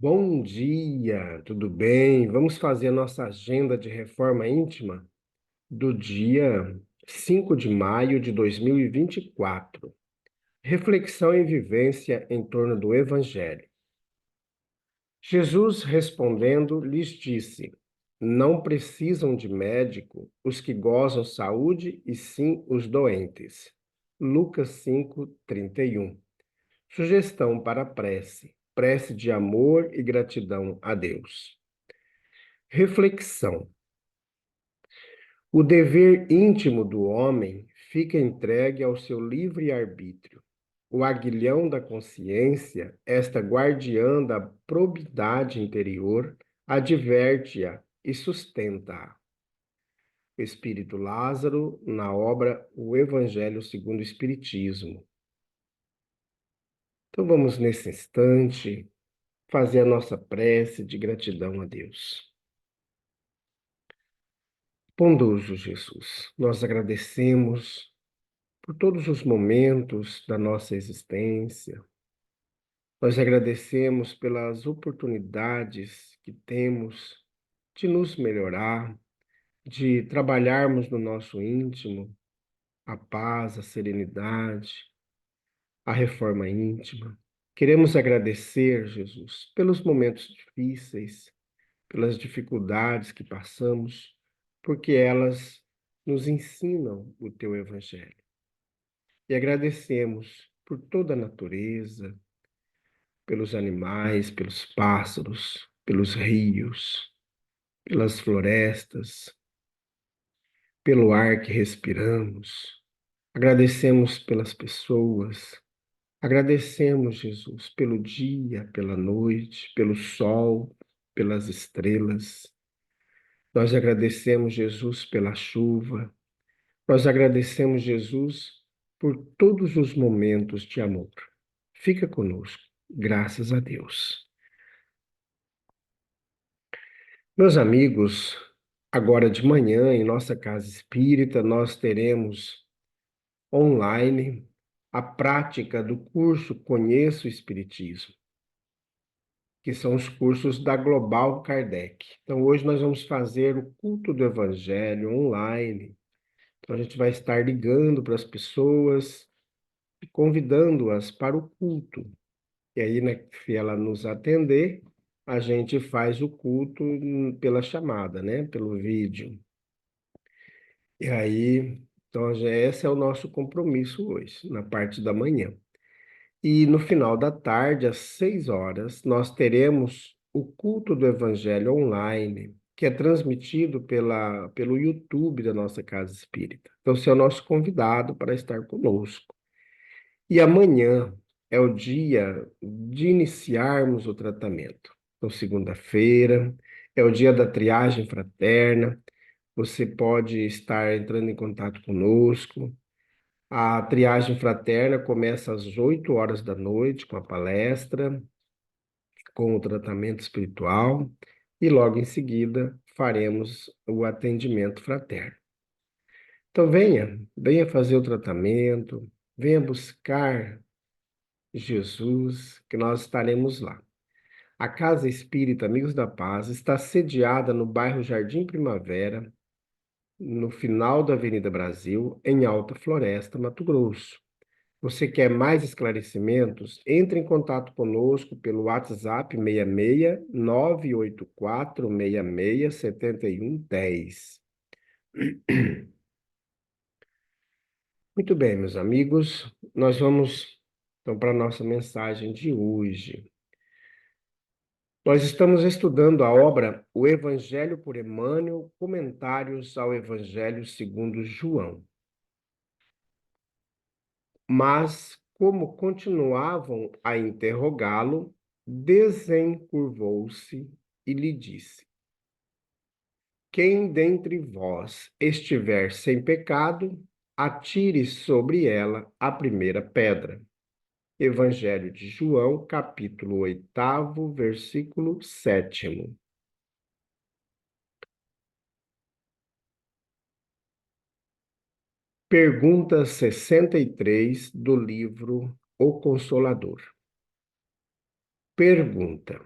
Bom dia, tudo bem? Vamos fazer a nossa agenda de reforma íntima do dia 5 de maio de 2024. Reflexão e vivência em torno do Evangelho. Jesus respondendo lhes disse: Não precisam de médico os que gozam saúde, e sim os doentes. Lucas 5:31. Sugestão para a prece. Prece de amor e gratidão a Deus. Reflexão. O dever íntimo do homem fica entregue ao seu livre-arbítrio. O aguilhão da consciência, esta guardiã da probidade interior, adverte-a e sustenta-a. Espírito Lázaro, na obra O Evangelho segundo o Espiritismo. Então vamos, nesse instante, fazer a nossa prece de gratidão a Deus. Bondoso Jesus, nós agradecemos por todos os momentos da nossa existência. Nós agradecemos pelas oportunidades que temos de nos melhorar, de trabalharmos no nosso íntimo a paz, a serenidade, a reforma íntima. Queremos agradecer, Jesus, pelos momentos difíceis, pelas dificuldades que passamos, porque elas nos ensinam o teu Evangelho. E agradecemos por toda a natureza, pelos animais, pelos pássaros, pelos rios, pelas florestas, pelo ar que respiramos. Agradecemos pelas pessoas. Agradecemos, Jesus, pelo dia, pela noite, pelo sol, pelas estrelas. Nós agradecemos, Jesus, pela chuva. Nós agradecemos, Jesus, por todos os momentos de amor. Fica conosco, graças a Deus. Meus amigos, agora de manhã, em nossa casa espírita, nós teremos online a prática do curso Conheça o Espiritismo, que são os cursos da Global Kardec. Então, hoje nós vamos fazer o culto do Evangelho online. Então, a gente vai estar ligando para as pessoas, convidando-as para o culto. E aí, né, se ela nos atender, a gente faz o culto pela chamada, né, pelo vídeo. E aí, então, esse é o nosso compromisso hoje, na parte da manhã. E no final da tarde, às 6 horas, nós teremos o culto do Evangelho online, que é transmitido pelo YouTube da nossa Casa Espírita. Então, você é o nosso convidado para estar conosco. E amanhã é o dia de iniciarmos o tratamento. Então, segunda-feira é o dia da triagem fraterna. Você pode estar entrando em contato conosco. A triagem fraterna começa às 8 horas da noite com a palestra, com o tratamento espiritual, e logo em seguida faremos o atendimento fraterno. Então venha fazer o tratamento, venha buscar Jesus, que nós estaremos lá. A Casa Espírita Amigos da Paz está sediada no bairro Jardim Primavera, no final da Avenida Brasil, em Alta Floresta, Mato Grosso. Você quer mais esclarecimentos? Entre em contato conosco pelo WhatsApp 66 984 66 7110. Muito bem, meus amigos, nós vamos então para a nossa mensagem de hoje. Nós estamos estudando a obra O Evangelho por Emmanuel, Comentários ao Evangelho segundo João. Mas, como continuavam a interrogá-lo, desencurvou-se e lhe disse: Quem dentre vós estiver sem pecado, atire sobre ela a primeira pedra. Evangelho de João, capítulo 8, versículo 7. Pergunta 63 do livro O Consolador. Pergunta: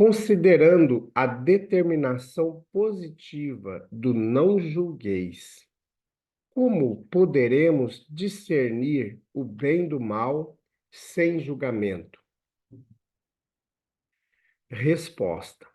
Considerando a determinação positiva do não julgueis, como poderemos discernir o bem do mal sem julgamento? Resposta: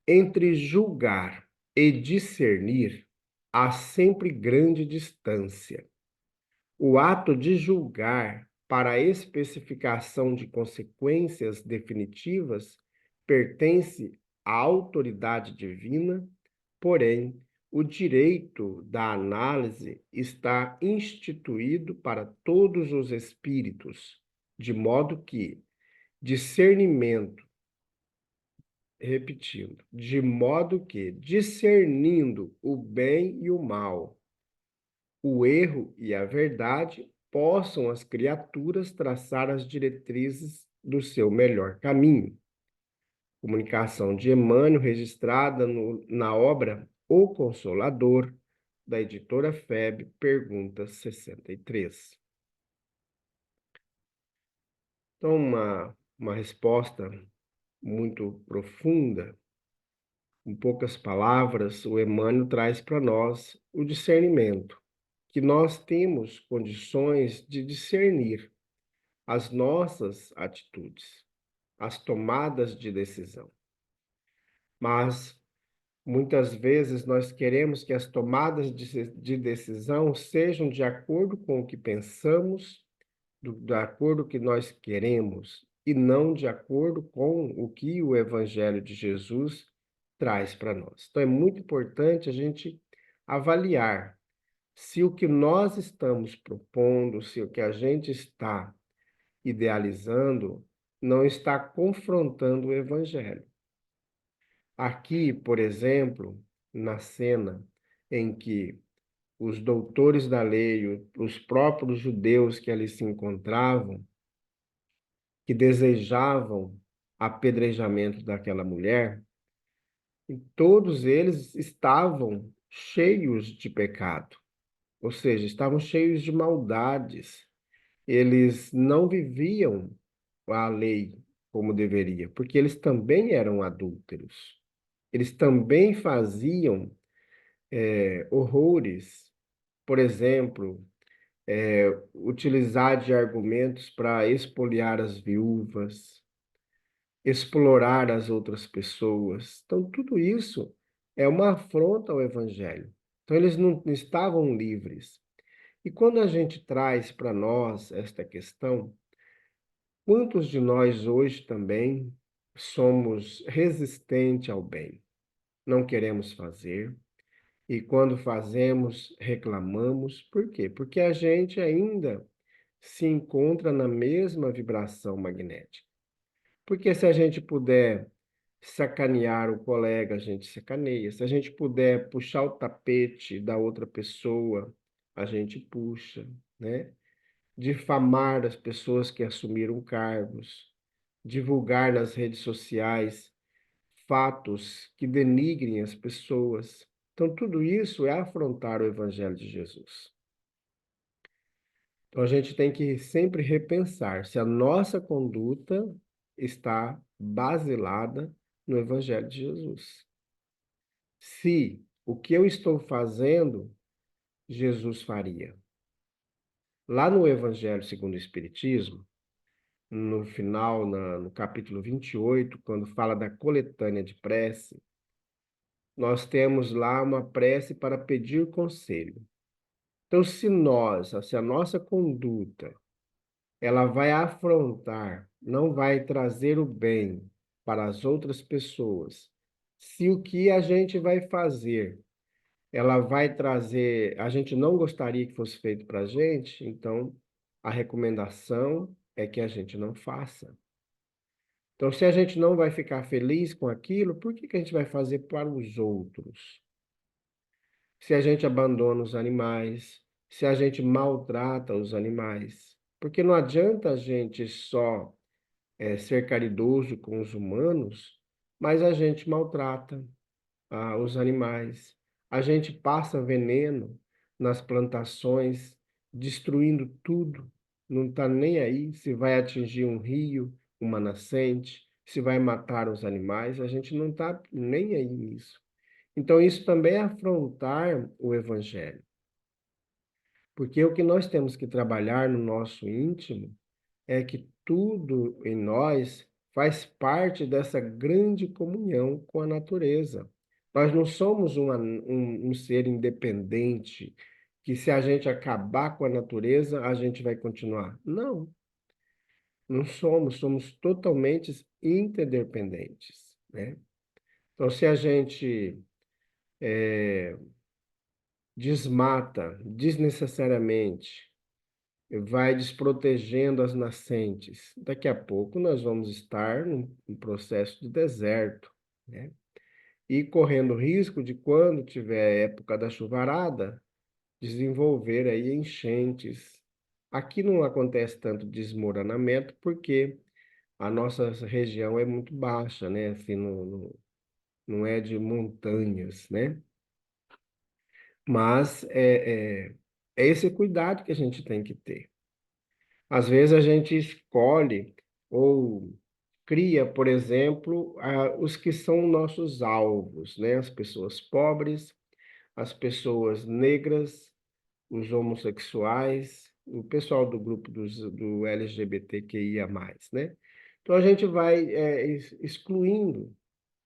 entre julgar e discernir há sempre grande distância. O ato de julgar para a especificação de consequências definitivas pertence à autoridade divina, porém, o direito da análise está instituído para todos os espíritos, de modo que discernimento, repetindo, de modo que discernindo o bem e o mal, o erro e a verdade, possam as criaturas traçar as diretrizes do seu melhor caminho. Comunicação de Emmanuel, registrada na obra O Consolador, da editora FEB, pergunta 63. Então, uma resposta muito profunda, em poucas palavras, o Emmanuel traz para nós o discernimento, que nós temos condições de discernir as nossas atitudes, as tomadas de decisão. Mas muitas vezes nós queremos que as tomadas de decisão sejam de acordo com o que pensamos, de acordo com o que nós queremos, e não de acordo com o que o Evangelho de Jesus traz para nós. Então é muito importante a gente avaliar se o que nós estamos propondo, se o que a gente está idealizando, não está confrontando o Evangelho. Aqui, por exemplo, na cena em que os doutores da lei, os próprios judeus que ali se encontravam, que desejavam apedrejamento daquela mulher, e todos eles estavam cheios de pecado, ou seja, estavam cheios de maldades. Eles não viviam a lei como deveria, porque eles também eram adúlteros. Eles também faziam horrores, por exemplo, utilizar de argumentos para expoliar as viúvas, explorar as outras pessoas. Então, tudo isso é uma afronta ao Evangelho. Então, eles não estavam livres. E quando a gente traz para nós esta questão, quantos de nós hoje também somos resistentes ao bem? Não queremos fazer, e quando fazemos, reclamamos. Por quê? Porque a gente ainda se encontra na mesma vibração magnética. Porque se a gente puder sacanear o colega, a gente sacaneia. Se a gente puder puxar o tapete da outra pessoa, a gente puxa, né? Difamar as pessoas que assumiram cargos, divulgar nas redes sociais fatos que denigrem as pessoas. Então, tudo isso é afrontar o Evangelho de Jesus. Então, a gente tem que sempre repensar se a nossa conduta está baselada no Evangelho de Jesus. Se o que eu estou fazendo, Jesus faria. Lá no Evangelho segundo o Espiritismo, no final, no capítulo 28, quando fala da coletânea de prece, nós temos lá uma prece para pedir conselho. Então, se a nossa conduta, ela vai afrontar, não vai trazer o bem para as outras pessoas, se o que a gente vai fazer, ela vai trazer, a gente não gostaria que fosse feito para a gente, então a recomendação é que a gente não faça. Então, se a gente não vai ficar feliz com aquilo, por que que a gente vai fazer para os outros? Se a gente abandona os animais, se a gente maltrata os animais. Porque não adianta a gente só ser caridoso com os humanos, mas a gente maltrata os animais. A gente passa veneno nas plantações, destruindo tudo. Não está nem aí se vai atingir um rio, uma nascente, se vai matar os animais, a gente não está nem aí nisso. Então, isso também é afrontar o Evangelho, porque o que nós temos que trabalhar no nosso íntimo é que tudo em nós faz parte dessa grande comunhão com a natureza. Nós não somos um ser independente, que se a gente acabar com a natureza, a gente vai continuar. Não, não somos, somos totalmente interdependentes, né? Então, se a gente desmata desnecessariamente, vai desprotegendo as nascentes. Daqui a pouco nós vamos estar num processo de deserto, né? E correndo risco de, quando tiver a época da chuvarada, desenvolver aí enchentes. Aqui não acontece tanto desmoronamento, porque a nossa região é muito baixa, né? Assim, não é de montanhas, né? Mas é esse cuidado que a gente tem que ter. Às vezes a gente escolhe ou cria, por exemplo, os que são nossos alvos, né? As pessoas pobres, as pessoas negras, os homossexuais, o pessoal do grupo do LGBTQIA+, né? Então a gente vai excluindo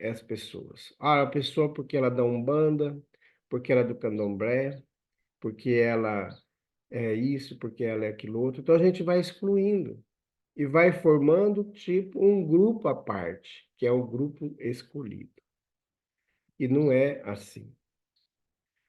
as pessoas. Ah, a pessoa porque ela é da Umbanda, porque ela é do Candomblé, porque ela é isso, porque ela é aquilo outro. Então a gente vai excluindo e vai formando tipo um grupo à parte, que é o grupo escolhido. E não é assim.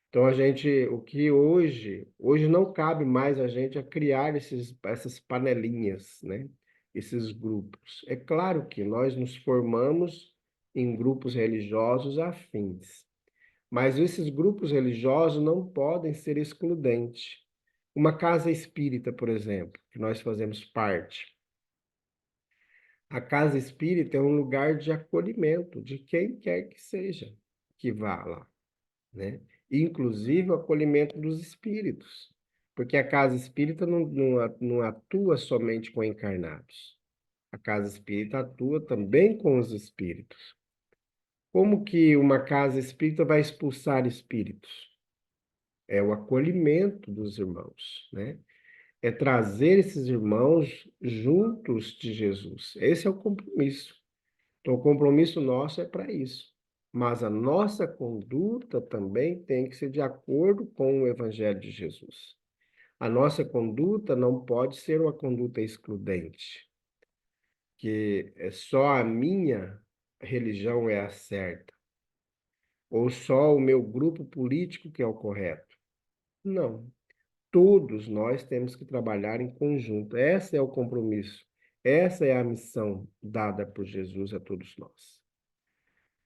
Então a gente, o que hoje não cabe mais a gente a criar essas panelinhas, né? Esses grupos. É claro que nós nos formamos em grupos religiosos afins, mas esses grupos religiosos não podem ser excludentes. Uma casa espírita, por exemplo, que nós fazemos parte. A casa espírita é um lugar de acolhimento de quem quer que seja que vá lá, né? Inclusive o acolhimento dos espíritos, porque a casa espírita não atua somente com encarnados. A casa espírita atua também com os espíritos. Como que uma casa espírita vai expulsar espíritos? É o acolhimento dos irmãos, né? É trazer esses irmãos juntos de Jesus. Esse é o compromisso. Então, o compromisso nosso é para isso. Mas a nossa conduta também tem que ser de acordo com o Evangelho de Jesus. A nossa conduta não pode ser uma conduta excludente, que é só a minha religião é a certa, ou só o meu grupo político que é o correto. Não. Todos nós temos que trabalhar em conjunto. Esse é o compromisso. Essa é a missão dada por Jesus a todos nós.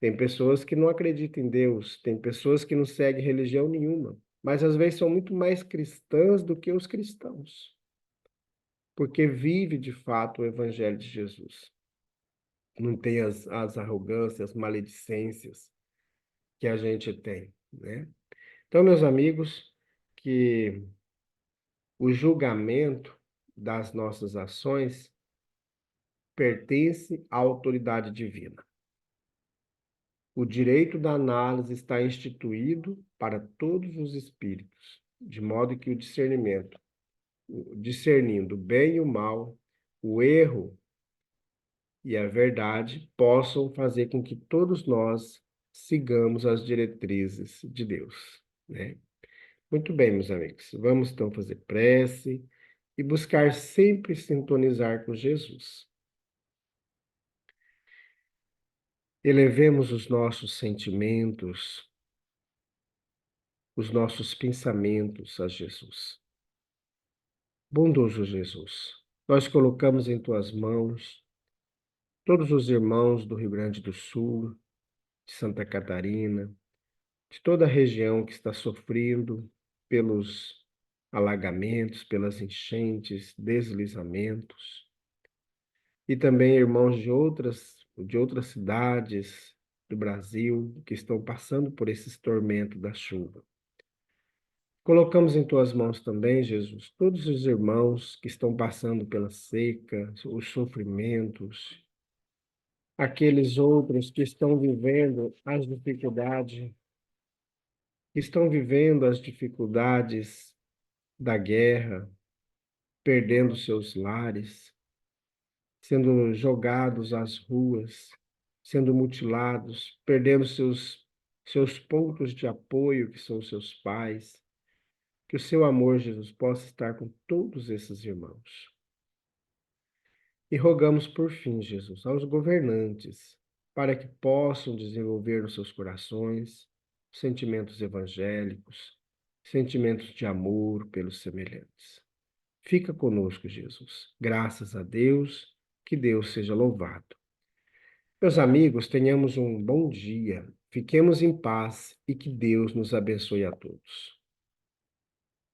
Tem pessoas que não acreditam em Deus, tem pessoas que não seguem religião nenhuma, mas às vezes são muito mais cristãs do que os cristãos, porque vive de fato o Evangelho de Jesus. Não tem as arrogâncias, as maledicências que a gente tem, né? Então, meus amigos, que o julgamento das nossas ações pertence à autoridade divina. O direito da análise está instituído para todos os espíritos, de modo que o discernimento, discernindo o bem e o mal, o erro e a verdade, possam fazer com que todos nós sigamos as diretrizes de Deus, né? Muito bem, meus amigos. Vamos então fazer prece e buscar sempre sintonizar com Jesus. Elevemos os nossos sentimentos, os nossos pensamentos a Jesus. Bondoso Jesus, nós colocamos em tuas mãos todos os irmãos do Rio Grande do Sul, de Santa Catarina, de toda a região que está sofrendo pelos alagamentos, pelas enchentes, deslizamentos, e também irmãos de outras cidades do Brasil que estão passando por esses tormentos da chuva. Colocamos em tuas mãos também, Jesus, todos os irmãos que estão passando pela seca, os sofrimentos, aqueles outros que estão vivendo as dificuldades, da guerra, perdendo seus lares, sendo jogados às ruas, sendo mutilados, perdendo seus pontos de apoio, que são seus pais. Que o seu amor, Jesus, possa estar com todos esses irmãos. E rogamos por fim, Jesus, aos governantes, para que possam desenvolver nos seus corações sentimentos evangélicos, sentimentos de amor pelos semelhantes. Fica conosco, Jesus. Graças a Deus, que Deus seja louvado. Meus amigos, tenhamos um bom dia, fiquemos em paz e que Deus nos abençoe a todos.